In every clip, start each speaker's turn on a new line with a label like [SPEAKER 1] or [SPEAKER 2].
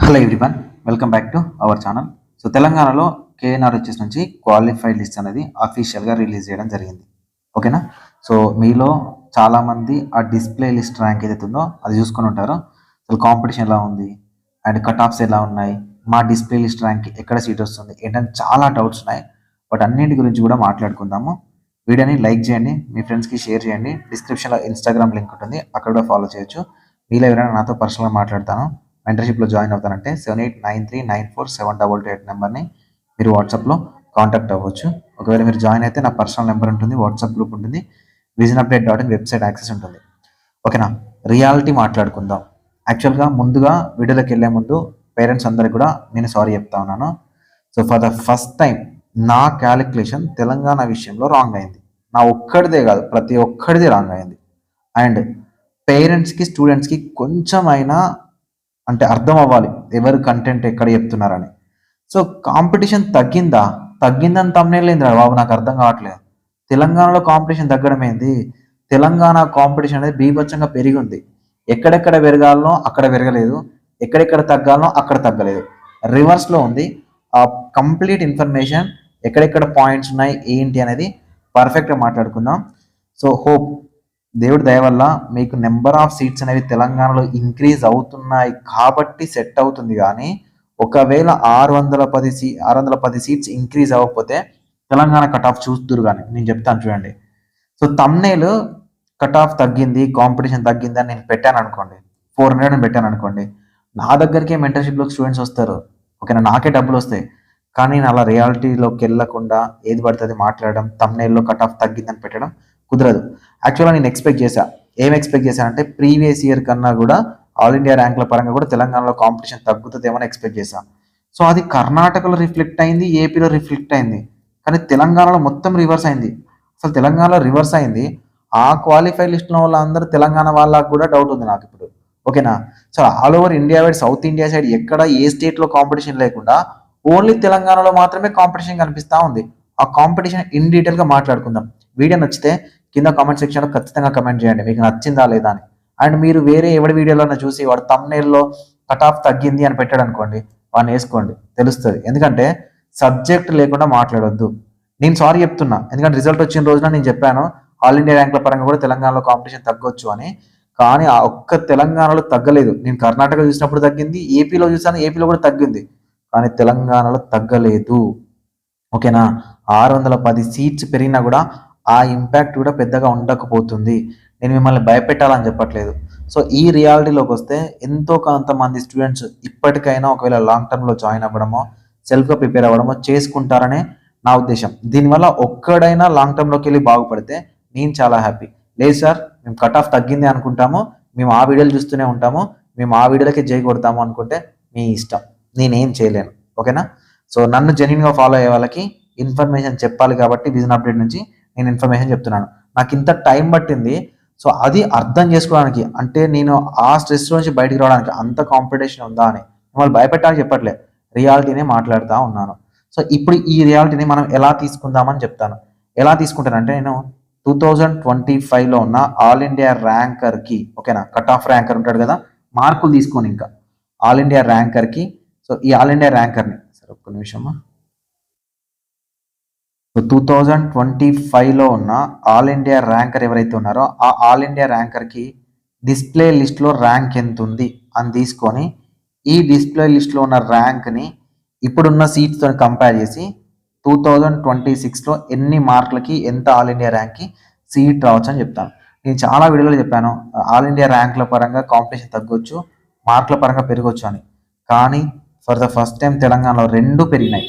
[SPEAKER 1] Hello everyone, welcome back to our channel. So తెలంగాణలో KNRHS నుంచి qualified list అనేది అఫీషియల్గా రిలీజ్ చేయడం జరిగింది. ఓకేనా? సో మీలో చాలామంది ఆ డిస్ప్లే లిస్ట్ ర్యాంక్ ఏదైతే ఉందో అది చూసుకొని ఉంటారో. అసలు కాంపిటీషన్ ఎలా ఉంది అండ్ కట్ ఆఫ్స్ ఎలా ఉన్నాయి, మా డిస్ప్లే లిస్ట్ ర్యాంక్ ఎక్కడ సీట్ వస్తుంది ఏంటంటే చాలా డౌట్స్ ఉన్నాయి. బట్ అన్నింటి గురించి కూడా మాట్లాడుకుందాము. వీడియోని లైక్ చేయండి, మీ ఫ్రెండ్స్కి షేర్ చేయండి. డిస్క్రిప్షన్లో ఇన్స్టాగ్రామ్ లింక్ ఉంటుంది, అక్కడ కూడా ఫాలో చేయొచ్చు. మీలో ఎవరైనా నాతో పర్సనల్గా మాట్లాడతాను, మెంటర్షిప్లో జాయిన్ అవుతానంటే 7893947288 నెంబర్ని మీరు వాట్సాప్లో కాంటాక్ట్ అవ్వచ్చు. ఒకవేళ మీరు జాయిన్ అయితే నా పర్సనల్ నెంబర్ ఉంటుంది, వాట్సాప్ గ్రూప్ ఉంటుంది, visionupdate.in వెబ్సైట్ యాక్సెస్ ఉంటుంది. ఓకేనా? రియాలిటీ మాట్లాడుకుందాం. యాక్చువల్గా ముందుగా వీడియోలోకి వెళ్ళే ముందు పేరెంట్స్ అందరికి కూడా నేను సారీ చెప్తా ఉన్నాను. So for the first time నా క్యాలిక్యులేషన్ తెలంగాణ విషయంలో రాంగ్ అయింది. నా ఒక్కడిదే కాదు, ప్రతి ఒక్కడిదే రాంగ్ అయింది. అండ్ పేరెంట్స్కి స్టూడెంట్స్కి కొంచెమైనా అంటే అర్థం అవ్వాలి ఎవరు కంటెంట్ ఎక్కడ చెప్తున్నారని. సో కాంపిటీషన్ తగ్గిందని తమ్మనేలేదురా బాబు, నాకు అర్థం కావట్లేదు. తెలంగాణలో కాంపిటీషన్ తగ్గడం ఏంది? తెలంగాణ కాంపిటీషన్ అనేది బీభత్సంగా పెరిగి ఉంది. ఎక్కడెక్కడ పెరగాలనో అక్కడ పెరగలేదు, ఎక్కడెక్కడ తగ్గాలనో అక్కడ తగ్గలేదు, రివర్స్లో ఉంది. ఆ కంప్లీట్ ఇన్ఫర్మేషన్ ఎక్కడెక్కడ పాయింట్స్ ఉన్నాయి ఏంటి అనేది పర్ఫెక్ట్గా మాట్లాడుకుందాం. సో హోప్ దేవుడి దయ వల్ల మీకు నెంబర్ ఆఫ్ సీట్స్ అనేవి తెలంగాణలో ఇంక్రీజ్ అవుతున్నాయి కాబట్టి సెట్ అవుతుంది. కానీ ఒకవేళ 610 సీట్స్ ఇంక్రీజ్ అవ్వకపోతే తెలంగాణ కట్ ఆఫ్ చూస్తురు. కానీ నేను చెప్తాను చూడండి. సో తమ్నేల్ కట్ ఆఫ్ తగ్గింది, కాంపిటీషన్ తగ్గింది అని నేను పెట్టాను అనుకోండి, 400 అని పెట్టాను అనుకోండి, నా దగ్గరికే మెంటర్షిప్లో స్టూడెంట్స్ వస్తారు. ఓకేనా? నాకే డబ్బులు వస్తాయి. కానీ నేను అలా రియాలిటీలోకి వెళ్ళకుండా ఏది పడుతుంది మాట్లాడడం, తమ్నేల్లో కట్ ఆఫ్ తగ్గిందని పెట్టడం కుదరదు. యాక్చువల్గా నేను ఏం ఎక్స్పెక్ట్ చేశానంటే ప్రీవియస్ ఇయర్ కన్నా కూడా ఆల్ ఇండియా ర్యాంకుల పరంగా కూడా తెలంగాణలో కాంపిటీషన్ తగ్గుతుందేమో ఎక్స్పెక్ట్ చేశాను. సో అది కర్ణాటకలో రిఫ్లెక్ట్ అయింది, ఏపీలో రిఫ్లెక్ట్ అయింది, కానీ తెలంగాణలో మొత్తం రివర్స్ అయింది. అసలు తెలంగాణలో రివర్స్ అయింది. ఆ క్వాలిఫైడ్ లిస్ట్లో వాళ్ళందరూ తెలంగాణ వాళ్ళకు కూడా డౌట్ ఉంది నాకు ఇప్పుడు. ఓకేనా? So all over India wide, south India side ఎక్కడ ఏ స్టేట్లో కాంపిటీషన్ లేకుండా ఓన్లీ తెలంగాణలో మాత్రమే కాంపిటీషన్ కనిపిస్తూ ఉంది. ఆ కాంపిటీషన్ ఇన్ డీటెయిల్గా మాట్లాడుకుందాం. వీడియో నచ్చితే కింద కామెంట్ సెక్షన్లో ఖచ్చితంగా కమెంట్ చేయండి మీకు నచ్చిందా లేదా అని. అండ్ మీరు వేరే ఎవరి వీడియోలో చూసి వాడు తమ్నేల్లో కట్ ఆఫ్ తగ్గింది అని పెట్టాడు అనుకోండి, వాడిని వేసుకోండి, తెలుస్తుంది. ఎందుకంటే సబ్జెక్ట్ లేకుండా మాట్లాడొద్దు. నేను సారీ చెప్తున్నా, ఎందుకంటే రిజల్ట్ వచ్చిన రోజున నేను చెప్పాను ఆల్ ఇండియా ర్యాంకుల పరంగా కూడా తెలంగాణలో కాంపిటీషన్ తగ్గొచ్చు అని. కానీ ఆ ఒక్క తెలంగాణలో తగ్గలేదు. నేను కర్ణాటక చూసినప్పుడు తగ్గింది, ఏపీలో చూసాను, ఏపీలో కూడా తగ్గింది, కానీ తెలంగాణలో తగ్గలేదు. ఓకేనా? 610 సీట్స్ పెరిగినా కూడా ఆ ఇంపాక్ట్ కూడా పెద్దగా ఉండకపోతుంది. నేను మిమ్మల్ని భయపెట్టాలని చెప్పట్లేదు. సో ఈ రియాలిటీలోకి వస్తే ఎంతో కొంతమంది స్టూడెంట్స్ ఇప్పటికైనా ఒకవేళ లాంగ్ టర్మ్లో జాయిన్ అవ్వడమో, సెల్ఫ్గా ప్రిపేర్ అవ్వడమో చేసుకుంటారనే నా ఉద్దేశం. దీనివల్ల ఒక్కడైనా లాంగ్ టర్మ్లోకి వెళ్ళి బాగుపడితే నేను చాలా హ్యాపీ. లేదు సార్, మేము కట్ ఆఫ్ తగ్గింది అనుకుంటాము, మేము ఆ వీడియోలు చూస్తూనే ఉంటాము, మేము ఆ వీడియోలకి జై కొడతాము అనుకుంటే మీ ఇష్టం, నేనేం చేయలేను. ఓకేనా? సో నన్ను జెన్యున్గా ఫాలో అయ్యే వాళ్ళకి ఇన్ఫర్మేషన్ చెప్పాలి కాబట్టి విజన్ అప్డేట్ నుంచి నేను ఇన్ఫర్మేషన్ చెప్తున్నాను. నాకు ఇంత టైం పట్టింది. సో అది అర్థం చేసుకోవడానికి, అంటే నేను ఆ స్ట్రెస్ నుంచి బయటికి రావడానికి అంత కాంపిటీషన్ ఉందా అని మిమ్మల్ని భయపెట్టాలని చెప్పట్లే, రియాలిటీనే మాట్లాడుతూ ఉన్నాను. సో ఇప్పుడు ఈ రియాలిటీని మనం ఎలా తీసుకుందామని చెప్తాను. ఎలా తీసుకుంటానంటే, నేను 2025లో ఉన్న ఆల్ ఇండియా ర్యాంకర్కి, ఓకేనా, కట్ ఆఫ్ ర్యాంకర్ ఉంటాడు కదా, మార్కులు తీసుకొని ఇంకా ఆల్ ఇండియా ర్యాంకర్కి, సో ఈ ఆల్ ఇండియా ర్యాంకర్ని, సరే ఒక్క నిమిషమా, సో 2025లో ఉన్న ఆల్ ఇండియా ర్యాంకర్ ఎవరైతే ఉన్నారో ఆ ఆల్ ఇండియా ర్యాంకర్కి డిస్ప్లే లిస్ట్లో ర్యాంక్ ఎంత ఉంది అని తీసుకొని ఈ డిస్ప్లే లిస్ట్లో ఉన్న ర్యాంక్ని ఇప్పుడున్న సీట్స్తో కంపేర్ చేసి 2026లో ఎన్ని మార్కులకి ఎంత ఆల్ ఇండియా ర్యాంక్కి సీట్ రావచ్చు అని చెప్తాను. నేను చాలా వీడియోలో చెప్పాను ఆల్ ఇండియా ర్యాంకుల పరంగా కాంపిటీషన్ తగ్గొచ్చు, మార్కుల పరంగా పెరగొచ్చు అని. కానీ ఫర్ ద ఫస్ట్ టైం తెలంగాణలో రెండు పెరిగినాయి.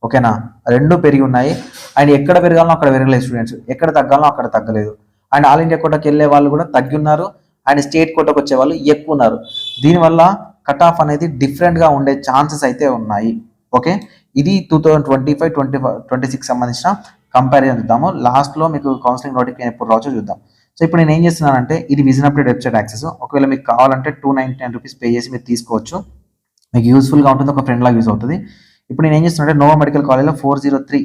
[SPEAKER 1] ఓకేనా? రెండు పెరిగి ఉన్నాయి. అండ్ ఎక్కడ పెరగాలనో అక్కడ పెరగలేదు స్టూడెంట్స్, ఎక్కడ తగ్గాలనో అక్కడ తగ్గలేదు. అండ్ ఆల్ ఇండియా కోటాకి వెళ్ళే వాళ్ళు కూడా తగ్గి ఉన్నారు, అండ్ స్టేట్ కోటాకు వచ్చే వాళ్ళు ఎక్కువ ఉన్నారు. దీనివల్ల కట్ ఆఫ్ అనేది డిఫరెంట్గా ఉండే ఛాన్సెస్ అయితే ఉన్నాయి. ఓకే, ఇది 2025-26 సంబంధించిన కంపారిజన్ చూద్దాము. లాస్ట్లో మీకు కౌన్సిలింగ్ నోటిఫికేషన్ ఎప్పుడు రావచ్చో చూద్దాం. సో ఇప్పుడు నేను ఏం చేస్తున్నానంటే, ఇది విజన్ అప్డేట్ వెబ్సైట్ యాక్సెస్. ఒకవేళ మీకు కావాలంటే 299 రూపీస్ పే చేసి మీరు తీసుకోవచ్చు. మీకు యూస్ఫుల్గా ఉంటుంది, ఒక ఫ్రెండ్ లాగా యూస్ అవుతుంది. ఇప్పుడు నేను ఏం చేస్తున్నానంటే, నోవా మెడికల్ కాలేజ్లో 403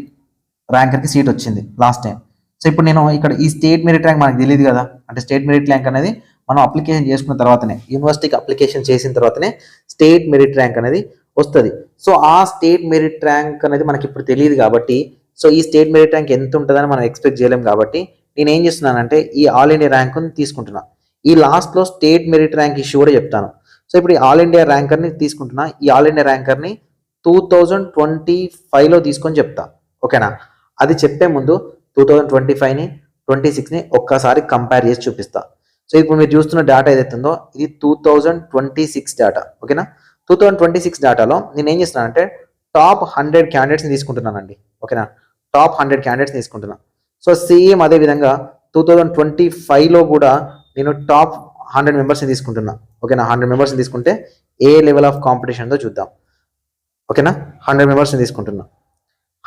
[SPEAKER 1] ర్యాంకర్కి సీట్ వచ్చింది లాస్ట్ టైం. సో ఇప్పుడు నేను ఇక్కడ ఈ స్టేట్ మెరిట్ ర్యాంక్ మనకు తెలియదు కదా, అంటే స్టేట్ మెరిట్ ర్యాంక్ అనేది మనం అప్లికేషన్ చేసుకున్న తర్వాతనే, యూనివర్సిటీకి అప్లికేషన్ చేసిన తర్వాతనే స్టేట్ మెరిట్ ర్యాంక్ అనేది వస్తుంది. సో ఆ స్టేట్ మెరిట్ ర్యాంక్ అనేది మనకి ఇప్పుడు తెలియదు కాబట్టి, సో ఈ స్టేట్ మెరిట్ ర్యాంక్ ఎంత ఉంటుందని మనం ఎక్స్పెక్ట్ చేయలేం కాబట్టి నేను ఏం చేస్తున్నానంటే ఈ ఆల్ ఇండియా ర్యాంక్ని తీసుకుంటున్నా. ఈ లాస్ట్లో స్టేట్ మెరిట్ ర్యాంక్ ఇష్యూ కూడా చెప్తాను. సో ఇప్పుడు ఈ ఆల్ ఇండియా ర్యాంకర్ని తీసుకుంటున్నా. ఈ ఆల్ ఇండియా ర్యాంకర్ని 2025లో తీసుకొని చెప్తా. ఓకేనా? అది చెప్పే ముందు 2025ని 26ని ఒక్కసారి కంపేర్ చేసి చూపిస్తా. సో ఇప్పుడు మీరు చూస్తున్న డేటా ఏదైతే ఉందో ఇది 2026 డేటా. ఓకేనా? 2026 డేటాలో నేను ఏం చేస్తున్నానంటే టాప్ 100 క్యాండిడేట్స్ని తీసుకుంటున్నానండి. ఓకేనా? టాప్ 100 క్యాండిడేట్స్ తీసుకుంటున్నా. సో సేమ్ అదే విధంగా 2025లో కూడా నేను టాప్ 100 మెంబర్స్ని తీసుకుంటున్నా. ఓకేనా? 100 మెంబర్స్ని తీసుకుంటే ఏ లెవెల్ ఆఫ్ కాంపిటీషన్తో చూద్దాం. ఓకేనా? 100 మెంబర్స్ని తీసుకుంటున్నా.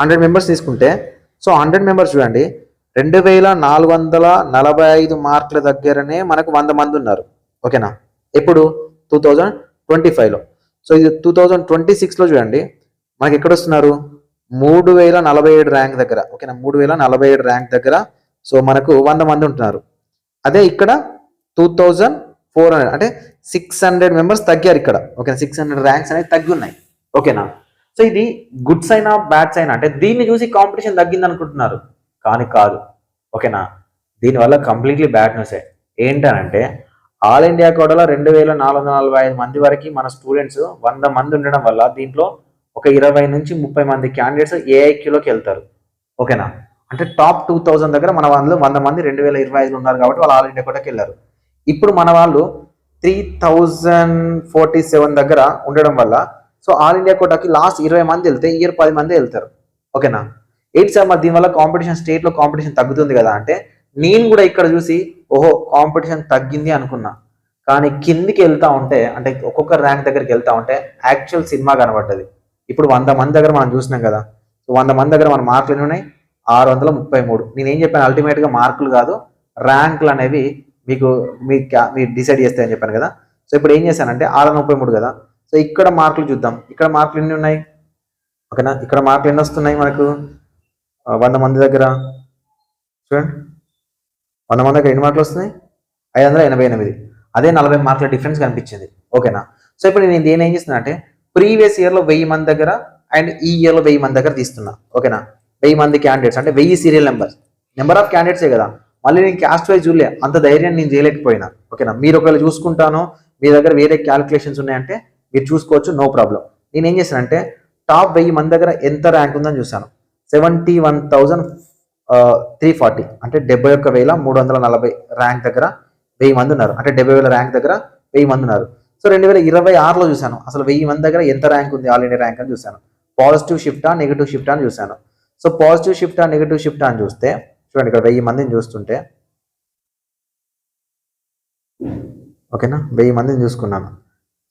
[SPEAKER 1] 100 మెంబర్స్ తీసుకుంటే సో 100 మెంబర్స్ చూడండి, 2445 మార్కుల దగ్గరనే మనకు 100 మంది ఉన్నారు. ఓకేనా? ఎప్పుడు 2025లో. సో ఇది 2026లో చూడండి మనకి ఎక్కడ వస్తున్నారు, 3047 ర్యాంక్ దగ్గర. ఓకేనా? 3047 ర్యాంక్ దగ్గర సో మనకు 100 మంది ఉంటున్నారు. అదే ఇక్కడ 2400 అంటే 600 మెంబర్స్ తగ్గారు ఇక్కడ. ఓకేనా? 600 ర్యాంక్స్ అనేవి తగ్గి ఉన్నాయి. ఓకేనా? సో ఇది good sign of bad sign అంటే దీన్ని చూసి కాంపిటీషన్ తగ్గింది అనుకుంటున్నారు, కానీ కాదు. ఓకేనా? దీనివల్ల కంప్లీట్లీ బ్యాడ్ న్యూసే. ఏంటనంటే ఆల్ ఇండియా కోటాలో 2445 మంది వరకు మన స్టూడెంట్స్ 100 మంది ఉండడం వల్ల దీంట్లో ఒక 20 నుంచి 30 మంది క్యాండిడేట్స్ ఏఐక్యూలోకి వెళ్తారు. ఓకేనా? అంటే టాప్ 2000 దగ్గర మన వాళ్ళు 100 మంది 2025 ఉన్నారు కాబట్టి వాళ్ళు ఆల్ ఇండియా కోటాకి వెళ్ళారు. ఇప్పుడు మన వాళ్ళు 3047 దగ్గర ఉండడం వల్ల సో ఆల్ ఇండియా కోటాకి లాస్ట్ 20 మంది వెళ్తే ఇయర్ 10 మంది వెళ్తారు. ఓకేనా? ఏంటి సార్ మరి దీనివల్ల కాంపిటీషన్ స్టేట్లో కాంపిటీషన్ తగ్గుతుంది కదా అంటే నేను కూడా ఇక్కడ చూసి ఓహో కాంపిటీషన్ తగ్గింది అనుకున్నా, కానీ కిందికి వెళ్తా ఉంటే అంటే ఒక్కొక్క ర్యాంక్ దగ్గరికి వెళ్తా ఉంటే యాక్చువల్ సినిమా కనబడ్డది. ఇప్పుడు 100 మంది దగ్గర మనం చూసినాం కదా, సో 100 మంది దగ్గర మన మార్కులు ఎన్ని ఉన్నాయి, 633. నేనేం చెప్పాను, అల్టిమేట్గా మార్కులు కాదు ర్యాంకులు అనేవి మీకు మీరు డిసైడ్ చేస్తాయని చెప్పాను కదా. సో ఇప్పుడు ఏం చేశానంటే 633 కదా, సో ఇక్కడ మార్కులు చూద్దాం. ఇక్కడ మార్కులు ఎన్ని ఉన్నాయి? ఓకేనా? ఇక్కడ మార్కులు ఎన్ని వస్తున్నాయి మనకు 100 మంది దగ్గర? చూడండి 100 మంది దగ్గర ఎన్ని మార్కులు వస్తున్నాయి, 588. అదే 40 మార్కుల డిఫరెన్స్ కనిపించింది. ఓకేనా? సో ఇప్పుడు నేను ఏం చేస్తున్నా అంటే ప్రీవియస్ ఇయర్లో 1000 మంది దగ్గర అండ్ ఈ ఇయర్లో 1000 మంది దగ్గర తీస్తున్నా. ఓకేనా? 1000 మంది క్యాండిడేట్స్ అంటే 1000 సీరియల్ నెంబర్ ఆఫ్ క్యాండిడేట్సే కదా. మళ్ళీ నేను క్యాస్ట్ వైజ్ చూడలే, అంత ధైర్యం నేను చేయలేకపోయినా. ఓకేనా? మీరు ఒకవేళ చూసుకుంటాను మీ దగ్గర వేరే క్యాలిక్యులేషన్స్ ఉన్నాయంటే మీరు చూసుకోవచ్చు, నో ప్రాబ్లం. నేను ఏం చేశానంటే టాప్ 1000 మంది దగ్గర ఎంత ర్యాంక్ ఉందని చూసాను. 71,340 అంటే 71,340 ర్యాంక్ దగ్గర 1000 మంది ఉన్నారు. అంటే 70,000 ర్యాంక్ దగ్గర 1000 మంది ఉన్నారు. సో 2026లో చూశాను అసలు 1000 మంది దగ్గర ఎంత ర్యాంక్ ఉంది ఆల్ ఇండియా ర్యాంక్ అని చూశాను. పాజిటివ్ షిఫ్టా నెగిటివ్ షిఫ్టా అని చూశాను. సో పాజిటివ్ షిఫ్టా నెగిటివ్ షిఫ్టా అని చూస్తే చూడండి ఇక్కడ 1000 మందిని చూస్తుంటే, ఓకేనా, 1000 మందిని చూసుకున్నాను.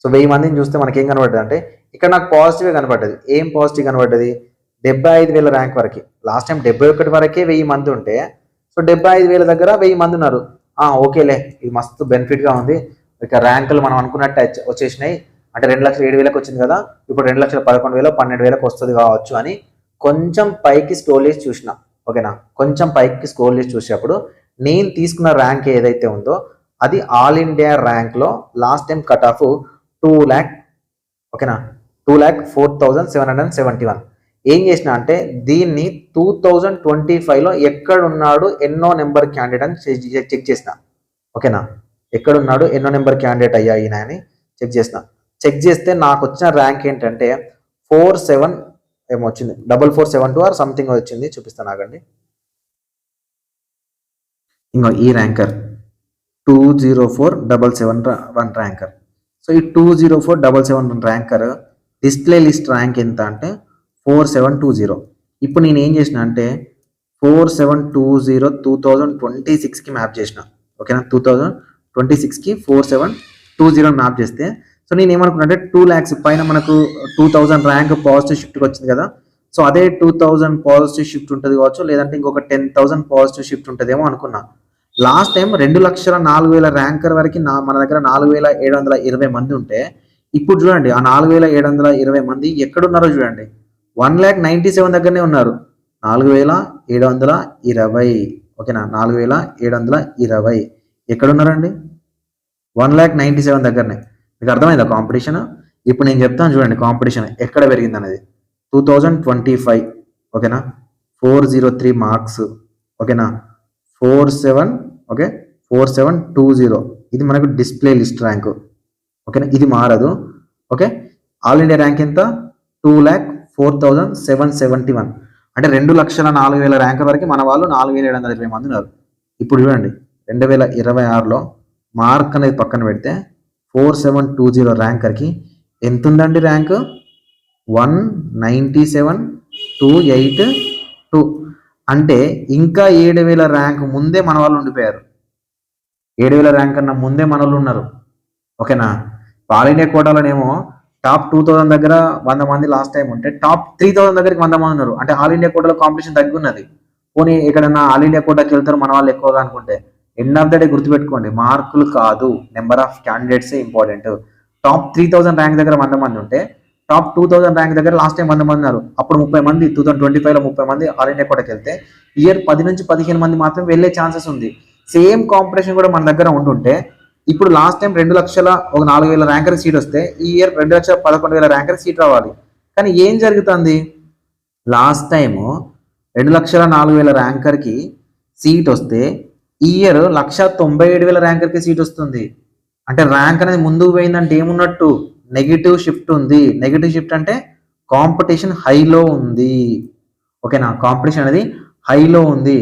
[SPEAKER 1] సో 1000 మందిని చూస్తే మనకి ఏం కనబడ్డది అంటే ఇక్కడ నాకు పాజిటివ్గా కనబడ్డది. ఏం పాజిటివ్ కనబడ్డది? 75,000 ర్యాంక్ వరకు. లాస్ట్ టైం 71 వరకే 1000 మంది ఉంటే సో 75,000 దగ్గర 1000 మంది ఉన్నారు. ఓకేలే, ఇది మస్తు బెనిఫిట్గా ఉంది, ఇక ర్యాంకులు మనం అనుకున్నట్టు వచ్చేసినాయి. అంటే 2,07,000 వచ్చింది కదా, ఇప్పుడు 2,11,000 12,000 వస్తుంది కావచ్చు అని కొంచెం పైకి స్క్రోల్ చేసి చూసిన. ఓకేనా? కొంచెం పైకి స్క్రోల్ చేసి చూసేటప్పుడు నేను తీసుకున్న ర్యాంక్ ఏదైతే ఉందో అది ఆల్ ఇండియా ర్యాంక్లో last time cut off 2 lakh. ఓకేనా? 2,04,771. ఏం చేసిన అంటే దీన్ని 2025లో ఎక్కడున్నాడు ఎన్నో నెంబర్ క్యాండిడేట్ అని చెక్ చేసిన. ఓకేనా? ఎక్కడున్నాడు ఎన్నో నెంబర్ క్యాండిడేట్ అయ్యా ఈయన అని చెక్ చేసిన. చెక్ చేస్తే నాకు వచ్చిన ర్యాంక్ ఏంటంటే 47 ఏమో వచ్చింది, 4472 ఆర్ సంథింగ్ వచ్చింది. చూపిస్తాను ఆగండి. ఇంకో ఈ ర్యాంకర్ 204,771 ర్యాంకర్. సో ఈ 204,771 ర్యాంకర్ డిస్ప్లే లిస్ట్ ర్యాంక్ ఎంత అంటే 4720. ఇప్పుడు నేను ఏం చేసిన అంటే 4720 2026కి మ్యాప్ చేసిన. ఓకేనా? 2026కి 4720 మ్యాప్ చేస్తే సో నేను ఏమనుకున్నా అంటే 2 lakhs పైన మనకు 2000 ర్యాంక్ పాజిటివ్ షిఫ్ట్కి వచ్చింది కదా. సో అదే 2000 పాజిటివ్ షిఫ్ట్ ఉంటుంది కావచ్చు, లేదంటే ఇంకొక 10,000 పాజిటివ్ షిఫ్ట్ ఉంటుందేమో అనుకున్నా. లాస్ట్ టైం 2,04,000 ర్యాంకర్ వరకు మన దగ్గర 4,720 మంది ఉంటే ఇప్పుడు చూడండి ఆ 4,720 మంది ఎక్కడున్నారో చూడండి, 1,97,000 దగ్గరనే ఉన్నారు. 4,720. ఓకేనా? 4,720 ఎక్కడున్నారండి? 1,97,000 దగ్గరనే. మీకు అర్థమైందా కాంపిటీషన్? ఇప్పుడు నేను చెప్తాను చూడండి కాంపిటీషన్ ఎక్కడ పెరిగింది అనేది. 2025 ఓకేనా, 403 మార్క్స్ ఓకేనా, 47 ఓకే, 4720 ఇది మనకు డిస్ప్లే లిస్ట్ ర్యాంకు ఓకేనా, ఇది మారదు ఓకే. ఆల్ ఇండియా ర్యాంక్ ఎంత? 2,04,771 అంటే 2,04,000 ర్యాంక్ వరకు మన వాళ్ళు 4,720 మంది ఉన్నారు. ఇప్పుడు చూడండి 2026లో మార్క్ అనేది పక్కన పెడితే 4720 ర్యాంకర్కి ఎంత ఉందండి ర్యాంక్? 197,282 అంటే ఇంకా 7,000 ర్యాంక్ ముందే మన వాళ్ళు ఉండిపోయారు. 7,000 ర్యాంక్ కన్నా ముందే మన వాళ్ళు ఉన్నారు ఓకేనా. ఆల్ ఇండియా కోటాలోనేమో టాప్ 2,000 దగ్గర 100 మంది లాస్ట్ టైం ఉంటే టాప్ 3,000 దగ్గరికి 100 మంది ఉన్నారు. అంటే ఆల్ ఇండియా కోటాలో కాంపిటీషన్ తగ్గున్నది. పోనీ ఎక్కడన్నా ఆల్ ఇండియా కోటాకి వెళ్తారు మన వాళ్ళు ఎక్కువగా అనుకుంటే, ఎండ్ ఆఫ్ ద డే గుర్తుపెట్టుకోండి, మార్కులు కాదు, నెంబర్ ఆఫ్ క్యాండిడేట్సే ఇంపార్టెంట్. టాప్ 3,000 ర్యాంక్ దగ్గర 100 మంది ఉంటే టాప్ 2,000 ర్యాంక్ దగ్గర లాస్ట్ టైం 100 మంది ఉన్నారు. అప్పుడు 30 మంది 2025లో 30 మంది ఆల్ ఇండియా కోటాకి వెళ్తే ఇయర్ 10 నుంచి 15 మంది మాత్రం వెళ్ళే ఛాన్సెస్ ఉంది. సేమ్ కాంపిటీషన్ కూడా మన దగ్గర ఉంటుంటే ఇప్పుడు లాస్ట్ టైం 2,04,000 ర్యాంకర్ సీట్ వస్తే ఈ ఇయర్ 2,11,000 ర్యాంకర్ సీట్ రావాలి. కానీ ఏం జరుగుతుంది? లాస్ట్ టైము 2,04,000 ర్యాంకర్కి సీట్ వస్తే ఈ ఇయర్ 1,97,000 ర్యాంకర్కి సీట్ వస్తుంది. అంటే ర్యాంక్ అనేది ముందుకు పోయిందంటే ఏమున్నట్టు? నెగిటివ్ షిఫ్ట్ ఉంది. నెగిటివ్ షిఫ్ట్ అంటే కాంపిటీషన్ హైలో ఉంది ఓకేనా. కాంపిటీషన్ అనేది హైలో ఉంది.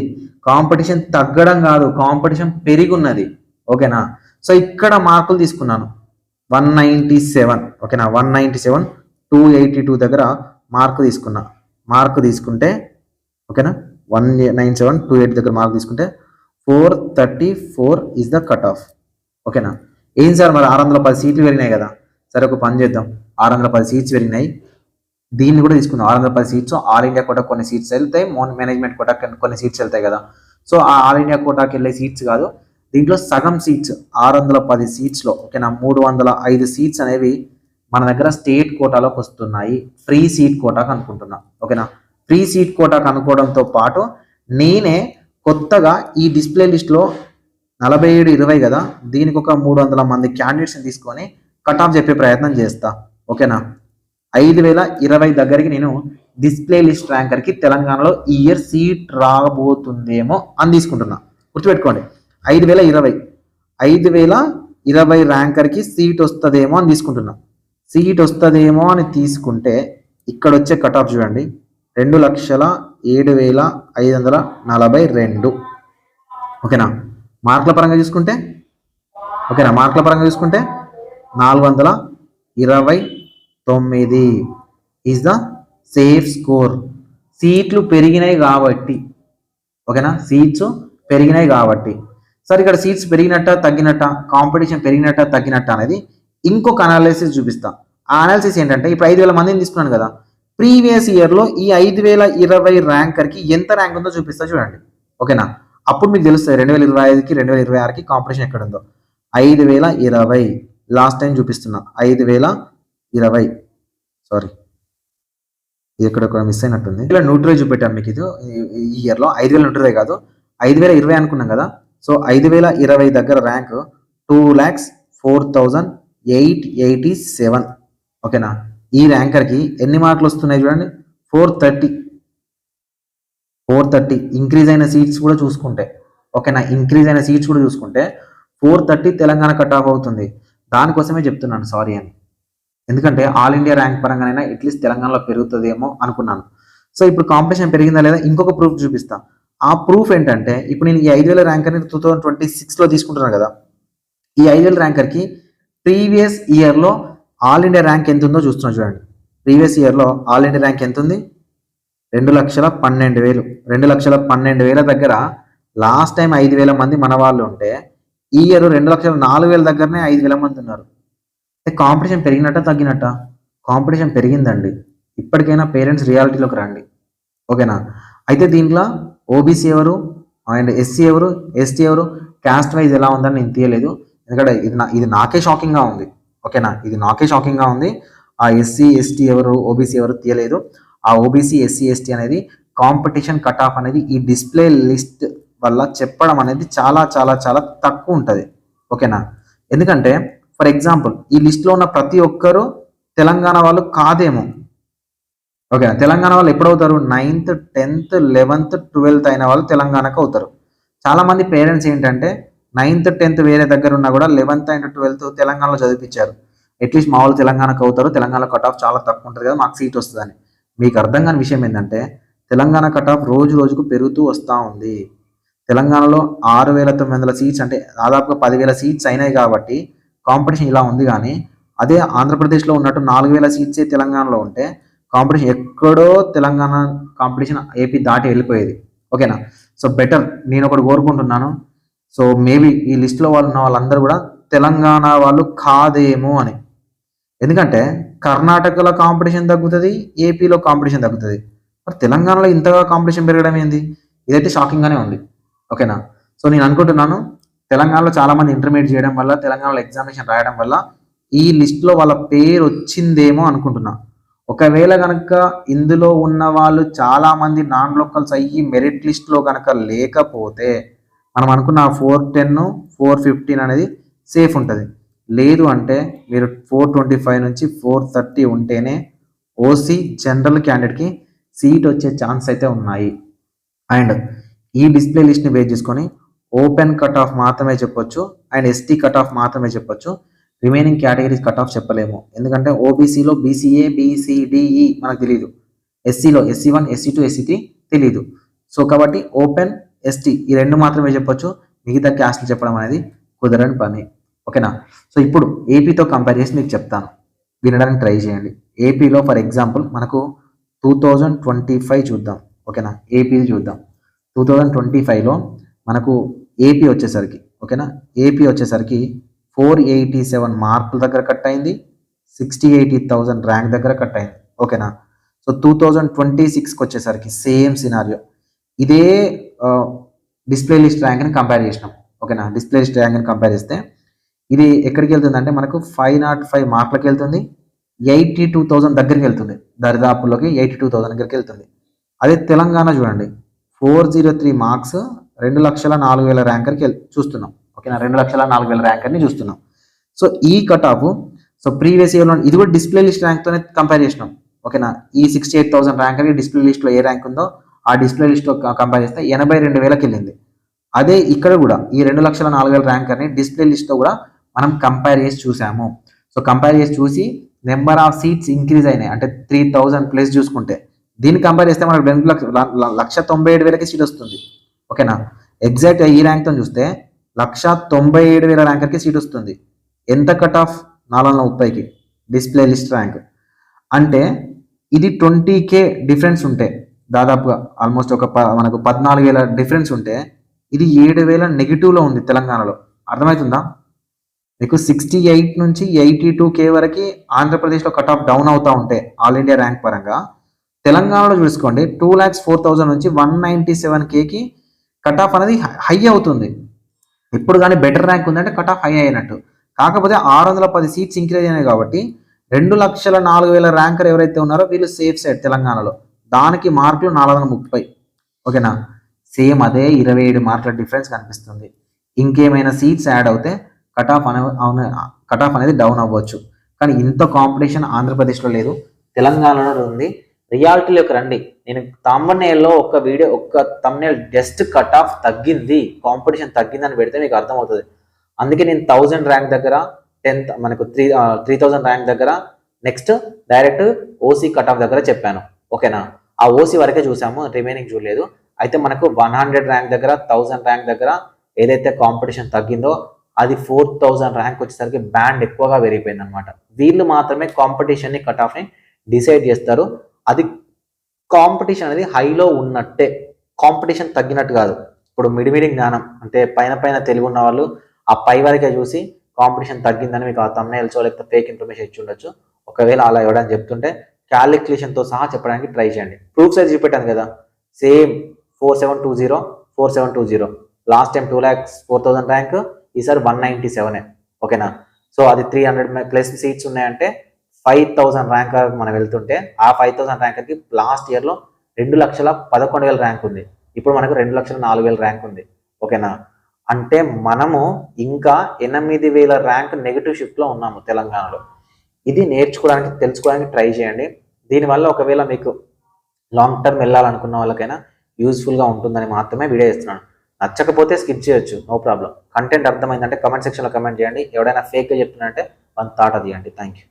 [SPEAKER 1] కాంపిటీషన్ తగ్గడం కాదు, కాంపిటీషన్ పెరిగి ఉన్నది ఓకేనా. సో ఇక్కడ మార్కులు తీసుకున్నాను 197 ఓకేనా, 197 282 దగ్గర మార్కు తీసుకున్నా. మార్కు తీసుకుంటే ఓకేనా 197 28 దగ్గర మార్కు తీసుకుంటే 434 ఈజ్ ద కట్ ఆఫ్ ఓకేనా. ఏం సార్ మరి 610 సీట్లు పెరిగినాయి కదా, సరే ఒక పని చేద్దాం, 610 సీట్స్ పెరిగినాయి, దీన్ని కూడా తీసుకుందాం. 610 సీట్స్ ఆల్ ఇండియా కోటా కొన్ని సీట్స్ వెళ్తాయి, మేనేజ్మెంట్ కోటా కొన్ని సీట్స్ వెళ్తాయి కదా. సో ఆ ఆల్ ఇండియా కోటాకి వెళ్ళే సీట్స్ కాదు, దీంట్లో సగం సీట్స్ 610 సీట్స్లో ఓకేనా 305 సీట్స్ అనేవి మన దగ్గర స్టేట్ కోటాలోకి వస్తున్నాయి. ఫ్రీ సీట్ కోటాకు అనుకుంటున్నా ఓకేనా. ఫ్రీ సీట్ కోటాకు అనుకోవడంతో పాటు నేనే కొత్తగా ఈ డిస్ప్లే లిస్ట్లో 47-20 కదా, దీనికి ఒక 300 మంది క్యాండిడేట్స్ని తీసుకొని కట్ ఆఫ్ చెప్పే ప్రయత్నం చేస్తా ఓకేనా. 5,020 దగ్గరికి నేను డిస్ప్లే లిస్ట్ ర్యాంకర్కి తెలంగాణలో ఈ ఇయర్ సీట్ రాబోతుందేమో అని తీసుకుంటున్నా. గుర్తుపెట్టుకోండి 5,020 ర్యాంకర్కి సీట్ వస్తుందేమో అని తీసుకుంటున్నా. సీట్ వస్తుందేమో అని తీసుకుంటే ఇక్కడ వచ్చే కట్ ఆఫ్ చూడండి 2,07,542 ఓకేనా. మార్కుల పరంగా చూసుకుంటే ఓకేనా, మార్కుల పరంగా చూసుకుంటే 429 ఈజ్ ద సేఫ్ స్కోర్. సీట్లు పెరిగినాయి కాబట్టి ఓకేనా, సీట్స్ పెరిగినాయి కాబట్టి. సరే ఇక్కడ సీట్స్ పెరిగినట్ట తగ్గినట్ట, కాంపిటీషన్ పెరిగినట్ట తగ్గినట్ట అనేది ఇంకొక అనాలిసిస్ చూపిస్తా. ఆ అనాలిసిస్ ఏంటంటే ఇప్పుడు 5,000 మందిని తీసుకున్నాను కదా, ప్రీవియస్ ఇయర్లో ఈ 5,020 ర్యాంకర్కి ఎంత ర్యాంక్ ఉందో చూపిస్తా చూడండి ఓకేనా. అప్పుడు మీకు తెలుస్తుంది 2025కి 2026కి కాంపిటీషన్ ఎక్కడ ఉందో. 5,020 లాస్ట్ టైం చూపిస్తున్నా, 5,020 సారీ ఇది ఇక్కడ మిస్ అయినట్టుంది, ఇలా 120 చూపెట్టాను మీకు. ఇది ఈ ఇయర్లో 5,020 కాదు 5,020 అనుకున్నాం కదా. సో 5,020 దగ్గర ర్యాంక్ 2,04,887 ఓకేనా. ఈ ర్యాంకర్కి ఎన్ని మార్కులు వస్తున్నాయి చూడండి, 430 ఇంక్రీజ్ అయిన సీట్స్ కూడా చూసుకుంటే ఓకేనా, ఇంక్రీజ్ అయిన సీట్స్ కూడా చూసుకుంటే 430 తెలంగాణ కట్ ఆఫ్ అవుతుంది. దానికోసమే చెప్తున్నాను సారీ అని, ఎందుకంటే ఆల్ ఇండియా ర్యాంక్ పరంగానైనా అట్లీస్ట్ తెలంగాణలో పెరుగుతుందేమో అనుకున్నాను. సో ఇప్పుడు కాంపిటీషన్ పెరిగిందా లేదా ఇంకొక ప్రూఫ్ చూపిస్తా. ఆ ప్రూఫ్ ఏంటంటే ఇప్పుడు నేను ఈ 5,000 ర్యాంకర్ని 2026లో తీసుకుంటున్నాను కదా, ఈ 5,000 ర్యాంకర్కి ప్రీవియస్ ఇయర్లో ఆల్ ఇండియా ర్యాంక్ ఎంత ఉందో చూస్తున్నా చూడండి. ప్రీవియస్ ఇయర్లో ఆల్ ఇండియా ర్యాంక్ ఎంత ఉంది? 2,12,000. 2,12,000 దగ్గర లాస్ట్ టైం 5,000 మంది మన వాళ్ళు ఉంటే ఈ ఇయర్ 2,04,000 దగ్గరనే 5,000 మంది ఉన్నారు. కాంపిటీషన్ పెరిగినట్ట తగ్గినట్ట? కాంపిటీషన్ పెరిగిందండి. ఇప్పటికైనా పేరెంట్స్ రియాలిటీలోకి రండి ఓకేనా. అయితే దీంట్లో ఓబీసీ ఎవరు అండ్ ఎస్సీ ఎవరు, ఎస్టీ ఎవరు, క్యాస్ట్ వైజ్ ఎలా ఉందని నేను తీయలేదు, ఎందుకంటే ఇది నాకే షాకింగ్గా ఉంది ఓకేనా. ఇది నాకే షాకింగ్గా ఉంది. ఆ ఎస్సీ ఎస్టీ ఎవరు, ఓబీసీ ఎవరు తీయలేదు. ఆ ఓబీసీ ఎస్సీ ఎస్టీ అనేది కాంపిటీషన్ కట్ ఆఫ్ అనేది ఈ డిస్ప్లే లిస్ట్ వల్ల చెప్పడం అనేది చాలా చాలా చాలా తక్కువ ఉంటుంది ఓకేనా. ఎందుకంటే ఫర్ ఎగ్జాంపుల్ ఈ లిస్ట్లో ఉన్న ప్రతి ఒక్కరు తెలంగాణ వాళ్ళు కాదేమో. ఓకేనా, తెలంగాణ వాళ్ళు ఎప్పుడవుతారు? 9th 10th 11th 12th అయిన వాళ్ళు తెలంగాణకు అవుతారు. చాలా మంది పేరెంట్స్ ఏంటంటే 9th 10th వేరే దగ్గర ఉన్నా కూడా 11th అండ్ 12th తెలంగాణలో చదివించారు. అట్లీస్ట్ మా వాళ్ళు తెలంగాణకు అవుతారు, తెలంగాణ కట్ ఆఫ్ చాలా తక్కువ ఉంటుంది కదా, మాకు సీట్ వస్తుందని. మీకు అర్థం కాని విషయం ఏంటంటే తెలంగాణ కట్ ఆఫ్ రోజు రోజుకు పెరుగుతూ వస్తూ ఉంది. తెలంగాణలో 6,900 సీట్స్, అంటే దాదాపుగా 10,000 సీట్స్ అయినాయి కాబట్టి కాంపిటీషన్ ఇలా ఉంది. కానీ అదే ఆంధ్రప్రదేశ్లో ఉన్నట్టు 4,000 సీట్సే తెలంగాణలో ఉంటే కాంపిటీషన్ ఎక్కడో తెలంగాణ కాంపిటీషన్ ఏపీ దాటి వెళ్ళిపోయేది. ఓకేనా, సో బెటర్ నేను ఒకటి కోరుకుంటున్నాను. సో మేబీ ఈ లిస్ట్లో వాళ్ళు ఉన్న వాళ్ళందరూ కూడా తెలంగాణ వాళ్ళు కాదేమో అని. ఎందుకంటే కర్ణాటకలో కాంపిటీషన్ తగ్గుతుంది, ఏపీలో కాంపిటీషన్ తగ్గుతుంది, మరి తెలంగాణలో ఇంతగా కాంపిటీషన్ పెరగడం ఏంది? ఇదైతే షాకింగ్గానే ఉంది. ఓకేనా, సో నేను అనుకుంటున్నాను తెలంగాణలో చాలామంది ఇంటర్మీడియట్ చేయడం వల్ల, తెలంగాణలో ఎగ్జామినేషన్ రాయడం వల్ల ఈ లిస్ట్లో వాళ్ళ పేరు వచ్చిందేమో అనుకుంటున్నా. ఒకవేళ కనుక ఇందులో ఉన్న వాళ్ళు చాలామంది నాన్ లోకల్స్ అయ్యి మెరిట్ లిస్ట్లో కనుక లేకపోతే మనం అనుకున్న 410 415 అనేది సేఫ్ ఉంటుంది. లేదు అంటే మీరు 425 నుంచి 430 ఉంటేనే ఓసీ జనరల్ క్యాండిడేట్కి సీట్ వచ్చే ఛాన్స్ అయితే ఉన్నాయి. అండ్ ఈ డిస్ప్లే లిస్ట్ని బేస్ చేసుకొని ఓపెన్ కట్ ఆఫ్ మాత్రమే చెప్పొచ్చు అండ్ ఎస్టీ కట్ ఆఫ్ మాత్రమే చెప్పొచ్చు. రిమైనింగ్ కేటగిరీస్ కట్ ఆఫ్ చెప్పలేము. ఎందుకంటే ఓబీసీలో బీసీఏ బీసీడిఈ మనకు తెలియదు, ఎస్సీలో SC1 SC2 SC3 తెలియదు. సో కాబట్టి ఓపెన్ ఎస్టీ ఈ రెండు మాత్రమే చెప్పొచ్చు, మిగతా క్యాస్ట్లు చెప్పడం అనేది కుదరని పని. ఓకేనా, సో ఇప్పుడు ఏపీతో కంపేర్ చేసి మీకు చెప్తాను, వినడానికి ట్రై చేయండి. ఏపీలో ఫర్ ఎగ్జాంపుల్ మనకు 2025 చూద్దాం. ఓకేనా, ఏపీ చూద్దాం. 2025లో మనకు ఏపీ వచ్చేసరికి, ఓకేనా, ఏపీ వచ్చేసరికి 487 మార్కుల దగ్గర కట్ అయింది, 60,80,000 ర్యాంక్ దగ్గర కట్ అయింది. ఓకేనా, సో 2026కి వచ్చేసరికి సేమ్ సినారియో, ఇదే డిస్ప్లే లిస్ట్ ర్యాంక్ని కంపేర్ చేసినాం. ఓకేనా, డిస్ప్లే లిస్ట్ ర్యాంక్ని కంపేర్ చేస్తే ఇది ఎక్కడికి వెళ్తుంది అంటే మనకు 505 మార్కులకి వెళ్తుంది, 82,000 దగ్గరికి వెళ్తుంది, దరిదాపుల్లోకి 82,000 దగ్గరికి వెళ్తుంది. అదే తెలంగాణ చూడండి 403 మార్క్స్ 2,04,000 ర్యాంకర్కి చూస్తున్నాం. ఓకేనా, 2,04,000 ర్యాంకర్ని చూస్తున్నాం. సో ఈ కట్ ఆఫ్, సో ప్రీవియస్ ఇయర్లో ఇది కూడా డిస్ప్లే లిస్ట్ ర్యాంక్తోనే కంపేర్ చేసినాం. ఓకేనా, ఈ 68,000 ర్యాంకర్కి డిస్ప్లే లిస్ట్లో ఏ ర్యాంక్ ఉందో ఆ డిస్ప్లే లిస్ట్లో కంపేర్ చేస్తే 82,000కి వెళ్ళింది. అదే ఇక్కడ కూడా ఈ 2,04,000 ర్యాంకర్ని డిస్ప్లే లిస్ట్లో కూడా మనం కంపేర్ చేసి చూసాము. సో కంపేర్ చేసి చూసి నెంబర్ ఆఫ్ సీట్స్ ఇంక్రీజ్ అయినాయి, అంటే 3,000 ప్లస్ చూసుకుంటే దీన్ని కంపేర్ చేస్తే మనకు 2,97,000కి సీట్ వస్తుంది. ఓకేనా, ఎగ్జాక్ట్ ఈ ర్యాంక్తో చూస్తే 1,97,000 ర్యాంకర్కి సీట్ వస్తుంది. ఎంత కట్ ఆఫ్? 430కి డిస్ప్లే లిస్ట్ ర్యాంక్. అంటే ఇది 20K డిఫరెన్స్ ఉంటే, దాదాపుగా ఆల్మోస్ట్ మనకు 14,000 డిఫరెన్స్ ఉంటే ఇది 7,000 నెగిటివ్లో ఉంది తెలంగాణలో. అర్థమవుతుందా మీకు? 68 నుంచి 82K వరకు ఆంధ్రప్రదేశ్లో కట్ ఆఫ్ డౌన్ అవుతూ ఉంటే ఆల్ ఇండియా ర్యాంక్ పరంగా, తెలంగాణలో చూసుకోండి 2,04,000 నుంచి 197Kకి కట్ ఆఫ్ అనేది హై అవుతుంది. ఇప్పుడు కానీ బెటర్ ర్యాంక్ ఉందంటే కట్ ఆఫ్ హై అయినట్టు. కాకపోతే 610 సీట్స్ ఇంక్రీజ్ అయినాయి కాబట్టి 2,04,000 ర్యాంకర్ ఎవరైతే ఉన్నారో వీళ్ళు సేఫ్ సైడ్ తెలంగాణలో. దానికి మార్కులు 430. ఓకేనా, సేమ్ అదే 27 మార్కుల డిఫరెన్స్ కనిపిస్తుంది. ఇంకేమైనా సీట్స్ యాడ్ అవుతే కట్ ఆఫ్ అనేది డౌన్ అవ్వచ్చు. కానీ ఇంత కాంపిటీషన్ ఆంధ్రప్రదేశ్లో లేదు, తెలంగాణలో ఉంది. రియాలిటీలోకి రండి. నేను తమ్నెయిల్లో ఒక వీడియో, ఒక తమ్నెయిల్ జస్ట్ కట్ ఆఫ్ తగ్గింది, కాంపిటీషన్ తగ్గిందని పెడితే మీకు అర్థమవుతుంది. అందుకే నేను 1000 ర్యాంక్ దగ్గర 10th మనకు 3,000 ర్యాంక్ దగ్గర next direct OC cut off దగ్గర చెప్పాను. ఓకేనా, ఆ ఓసీ వరకే చూసాము, రిమైనింగ్ చూడలేదు. అయితే మనకు 100 ర్యాంక్ దగ్గర 1000 ర్యాంక్ దగ్గర ఏదైతే కాంపిటీషన్ తగ్గిందో అది 4,000 ర్యాంక్ వచ్చేసరికి బ్యాండ్ ఎక్కువగా పెరిగిపోయింది అనమాట. వీళ్ళు మాత్రమే కాంపిటీషన్ని కట్ ఆఫ్ని డిసైడ్ చేస్తారు. అది కాంపిటీషన్ అనేది హైలో ఉన్నట్టే, కాంపిటీషన్ తగ్గినట్టు కాదు. ఇప్పుడు మిడిమిడి జ్ఞానం అంటే పైన తెలివి ఉన్న వాళ్ళు ఆ పై వరకే చూసి కాంపిటీషన్ తగ్గిందని మీకు ఆ తమ్నెయిల్స్ లేకపోతే ఫేక్ ఇన్ఫర్మేషన్ ఇచ్చి ఉండొచ్చు. ఒకవేళ అలా ఎవడని చెప్తుంటే క్యాలిక్యులేషన్తో సహా చెప్పడానికి ట్రై చేయండి. ప్రూఫ్స్ అయితే చూపెట్టాను కదా, సేమ్ 4720 4720 లాస్ట్ టైం 2,04,000 ర్యాంక్, ఈసారి 197. ఓకేనా, సో అది 300+ సీట్స్ ఉన్నాయంటే 5,000 ర్యాంకర్ మనం వెళ్తుంటే ఆ 5,000 ర్యాంకర్కి లాస్ట్ ఇయర్లో 2,11,000 ర్యాంక్ ఉంది. ఇప్పుడు మనకు 2,04,000 ర్యాంక్ ఉంది. ఓకేనా, అంటే మనము ఇంకా 8,000 ర్యాంక్ నెగిటివ్ షిఫ్ట్లో ఉన్నాము తెలంగాణలో. ఇది నేర్చుకోవడానికి, తెలుసుకోవడానికి ట్రై చేయండి. దీనివల్ల ఒకవేళ మీకు లాంగ్ టర్మ్ వెళ్ళాలనుకున్న వాళ్ళకైనా యూజ్ఫుల్గా ఉంటుందని మాత్రమే వీడియో ఇస్తున్నాను. నచ్చకపోతే స్కిప్ చేయొచ్చు, నో ప్రాబ్లం. కంటెంట్ అర్థమైందంటే కమెంట్ సెక్షన్లో కమెంట్ చేయండి. ఎవడైనా ఫేక్గా చెప్తున్నారంటే 1 థాట్ అది అండి. Thank you.